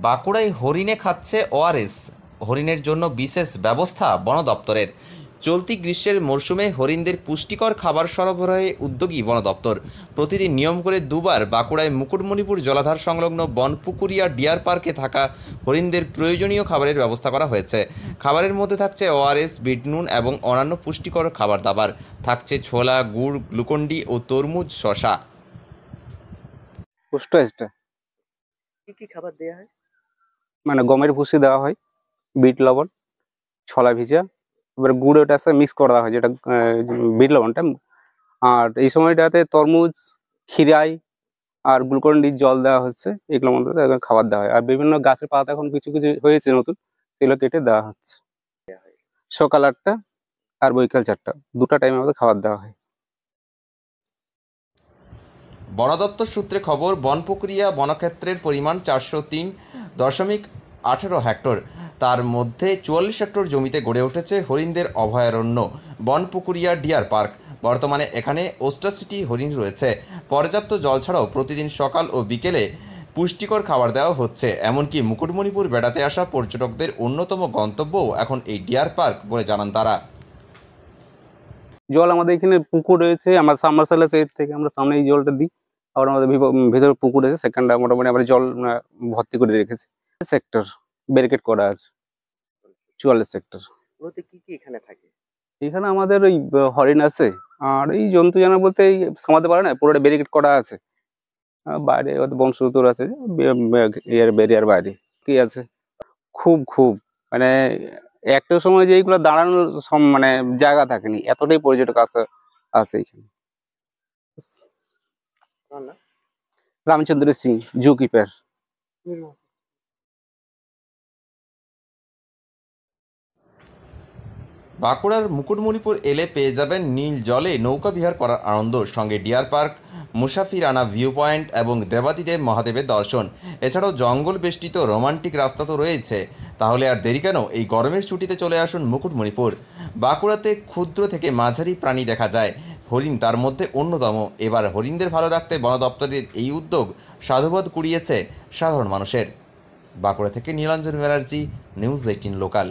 বাঁকুড়ায় হরিণে খাচ্ছে ওআরএস, হরিণের জন্য বিশেষ ব্যবস্থা বন দপ্তরের। চলতি গ্রীষ্মের মরশুমে হরিণদের পুষ্টিকর খাবার সরবরাহে উদ্যোগী বন দপ্তর। প্রতিদিন নিয়ম করে দুবার বাঁকুড়ায় মুকুটমণিপুর জলাধার সংলগ্ন বনপুকুরিয়া ডিয়ার পার্কে থাকা হরিণদের প্রয়োজনীয় খাবারের ব্যবস্থা করা হয়েছে। খাবারের মধ্যে থাকছে ওআরএস, বিট নুন এবং অন্যান্য পুষ্টিকর খাবার দাবার। থাকছে ছোলা, গুড়, গ্লুকন্ডি ও তরমুজ, শশা। পুষ্ট এসটা কি কি খাবার দেয়া হয়? মানে গমের ভুসি দেওয়া হয়, বিট লবণ, ছোলা ভিজা, এবার গুড় ওটার সাথে মিক্স করা হয়, যেটা বিট লবণটা। আর এই সময়টাতে তরমুজ, খিরাই আর গ্লুকন ডির জল দেওয়া হচ্ছে, এগুলোর মধ্যে এখন খাবার দেওয়া হয়। আর বিভিন্ন গাছের পাতা এখন কিছু কিছু হয়েছে নতুন, সেগুলো কেটে দেওয়া হচ্ছে। সকাল 8টা আর বৈকাল 4টা, দুটা টাইমের মধ্যে খাবার দেওয়া হয়। বন দপ্তর সূত্রে খবর, বনপুকুরিয়া বনক্ষেত্রের পরিমাণ 403.18 হেক্টর। তার মধ্যে 44 হেক্টর জমিতে গড়ে উঠেছে হরিণদের অভয়ারণ্য বনপুকুরিয়া ডিয়ার পার্ক। বর্তমানে এখানে 88টি হরিণ রয়েছে। পর্যাপ্ত জল ছাড়াও প্রতিদিন সকাল ও বিকেলে পুষ্টিকর খাবার দেওয়া হচ্ছে। এমনকি মুকুটমণিপুর বেড়াতে আসা পর্যটকদের অন্যতম গন্তব্যও এখন এই ডিয়ার পার্ক বলে জানান তারা। জল আমাদের এখানে পুকুর রয়েছে, আমরা সাবমার্সালের সাইড থেকে আমরা সামনে এই জলটা দিই। আবার আমাদের ভেতরে পুকুর আছে, সেখানটা মোটামুটি আমরা জল ভর্তি করে রেখেছি। সেক্টর ব্যারিকেড করা আছে, 44 সেক্টর। ওতে কি কি এখানে থাকে? এখানে আমাদের ওই হরিণ আছে, আর এই জন্তু জানোয়ার বলতে এই সামাতে পারে না, পুরোটা ব্যারিকেড করা আছে। বাইরে বংশধর আছে, এর বেরিয়ার বাইরে কি আছে। খুব খুব মানে একটা সময় যে এইগুলো দাঁড়ানোর মানে জায়গা থাকেনি, এতটাই পর্যটক আছে এখানে। আমার না রামচন্দ্র সিং, জু কিপার। বাঁকুড়ার মুকুটমণিপুর এলে পেয়ে যাবেন নীল জলে নৌকা বিহার করার আনন্দ, সঙ্গে deer park, Musafirana view point এবং দেবাদিদেব মহাদেবের দর্শন। এছাড়াও জঙ্গল বেষ্টিত রোমান্টিক রাস্তা তো রয়েছে। তাহলে আর দেরি কেন, এই গরমের ছুটিতে চলে আসুন মুকুটমণিপুর। বাঁকুড়াতে ক্ষুদ্র থেকে মাঝারি প্রাণী দেখা যায়, হরিণ তার মধ্যে অন্যতম। এবার হরিণদের ভালো রাখতে বন দপ্তরের এই উদ্যোগ সাধুবাদ কুড়িয়েছে সাধারণ মানুষের। বাঁকুড়া থেকে নীলাঞ্জন ব্যানার্জি, নিউজ 18 লোকাল।